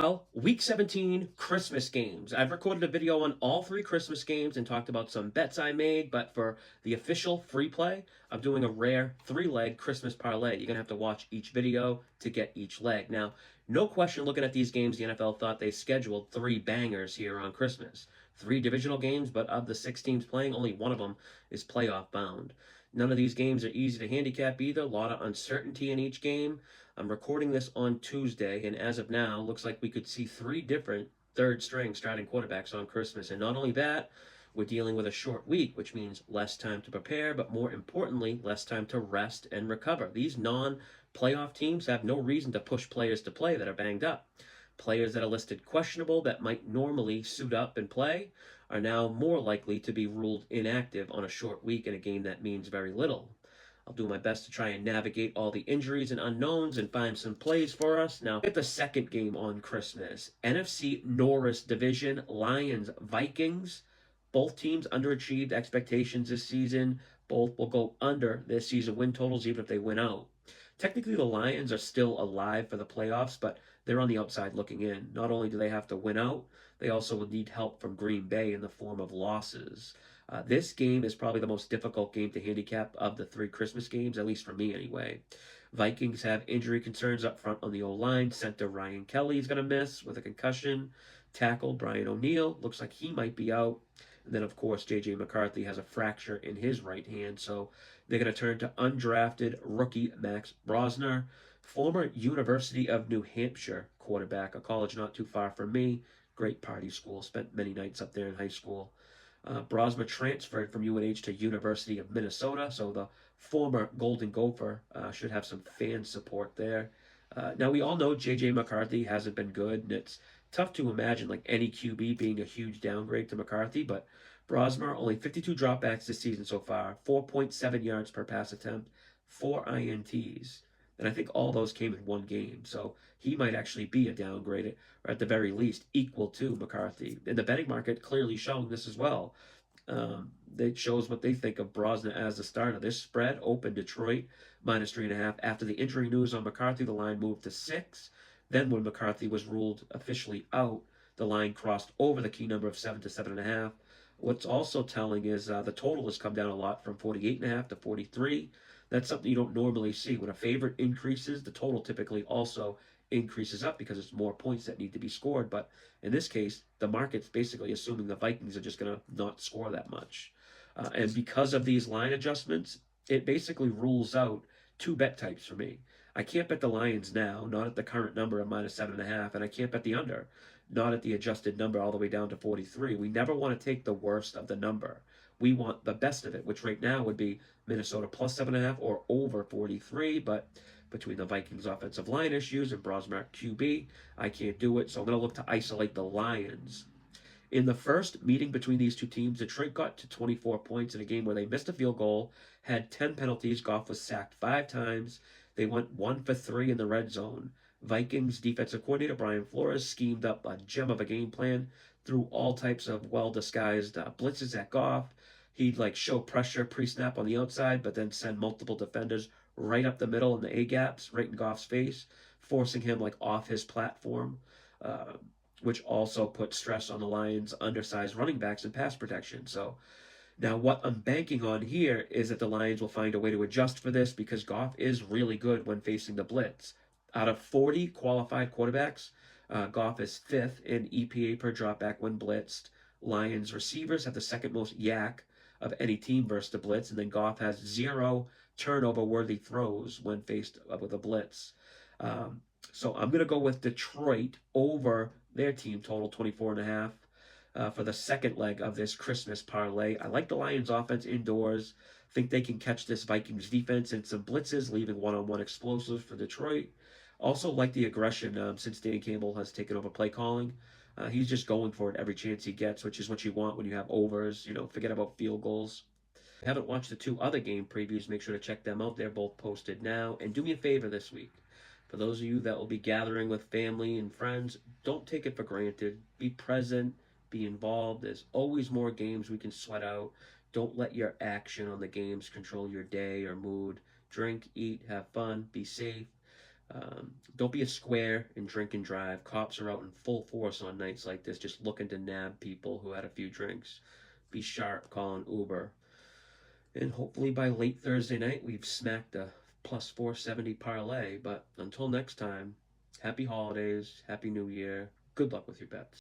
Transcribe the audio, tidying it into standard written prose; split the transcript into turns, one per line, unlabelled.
Well, week 17 Christmas games. I've recorded a video on all three Christmas games and talked about some bets I made, but for the official free play, I'm doing a rare three-leg Christmas parlay. You're going to have to watch each video to get each leg. Now, no question, looking at these games, the NFL thought they scheduled three bangers here on Christmas. Three divisional games, but of the six teams playing, only one of them is playoff bound. None of these games are easy to handicap either. A lot of uncertainty in each game. I'm recording this on Tuesday, and as of now, looks like we could see three different third string starting quarterbacks on Christmas. And not only that, we're dealing with a short week, which means less time to prepare, but more importantly, less time to rest and recover. These non playoff teams have no reason to push players to play that are banged up. Players that are listed questionable that might normally suit up and play are now more likely to be ruled inactive on a short week in a game that means very little. I'll do my best to try and navigate all the injuries and unknowns and find some plays for us. Now, at the second game on Christmas, NFC Norris Division, Lions, Vikings. Both teams underachieved expectations this season. Both will go under their season win totals even if they win out. Technically, the Lions are still alive for the playoffs, but they're on the outside looking in. Not only do they have to win out, they also will need help from Green Bay in the form of losses. This game is probably the most difficult game to handicap of the three Christmas games, at least for me anyway. Vikings have injury concerns up front on the O-line. Center Ryan Kelly is going to miss with a concussion. Tackle Brian O'Neill looks like he might be out. And then, of course, J.J. McCarthy has a fracture in his right hand, so they're going to turn to undrafted rookie Max Brosner, former University of New Hampshire quarterback, a college not too far from me. Great party school. Spent many nights up there in high school. Brosmer transferred from UNH to University of Minnesota, so the former Golden Gopher should have some fan support there. Now, we all know J.J. McCarthy hasn't been good, and it's tough to imagine like any QB being a huge downgrade to McCarthy, but Brosmer only 52 dropbacks this season so far, 4.7 yards per pass attempt, 4 INTs. And I think all those came in one game. So he might actually be a downgrade, or at the very least equal to McCarthy. And the betting market clearly showing this as well. It shows what they think of Brosnan as the starter. This spread opened Detroit -3.5. After the injury news on McCarthy, the line moved to 6. Then when McCarthy was ruled officially out, the line crossed over the key number of 7 to 7.5. What's also telling is the total has come down a lot from 48.5 to 43. That's something you don't normally see. When a favorite increases, the total typically also increases up because it's more points that need to be scored. But in this case, the market's basically assuming the Vikings are just going to not score that much. And because of these line adjustments, it basically rules out two bet types for me. I can't bet the Lions now, not at the current number of -7.5, and I can't bet the under, not at the adjusted number all the way down to 43. We never want to take the worst of the number. We want the best of it, which right now would be Minnesota +7.5 or over 43. But between the Vikings' offensive line issues and Brosmer QB, I can't do it. So I'm going to look to isolate the Lions. In the first meeting between these two teams, Detroit got to 24 points in a game where they missed a field goal, had 10 penalties. Goff was sacked 5 times. They went 1 for 3 in the red zone. Vikings defensive coordinator Brian Flores schemed up a gem of a game plan, threw all types of well-disguised blitzes at Goff. He'd like show pressure pre-snap on the outside, but then send multiple defenders right up the middle in the A-gaps, right in Goff's face, forcing him like off his platform. Uh, which also put stress on the Lions' undersized running backs and pass protection. So now what I'm banking on here is that the Lions will find a way to adjust for this because Goff is really good when facing the blitz. Out of 40 qualified quarterbacks, Goff is fifth in EPA per dropback when blitzed. Lions receivers have the second most yak of any team versus the blitz, and then Goff has 0 turnover-worthy throws when faced with a blitz. So I'm going to go with Detroit over their team total 24.5 for the second leg of this Christmas parlay. I like the Lions offense indoors. Think they can catch this Vikings defense in some blitzes, leaving one-on-one explosives for Detroit. Also like the aggression since Dan Campbell has taken over play calling. He's just going for it every chance he gets, which is what you want when you have overs. Forget about field goals. If you haven't watched the two other game previews, make sure to check them out. They're both posted now. And do me a favor this week. For those of you that will be gathering with family and friends, don't take it for granted. Be present, be involved. There's always more games we can sweat out. Don't let your action on the games control your day or mood. Drink, eat, have fun, be safe. Don't be a square and drink and drive. Cops are out in full force on nights like this, just looking to nab people who had a few drinks. Be sharp, call an Uber. And hopefully by late Thursday night, we've smacked a plus 470 parlay. But until next time, happy holidays, happy new year. Good luck with your bets.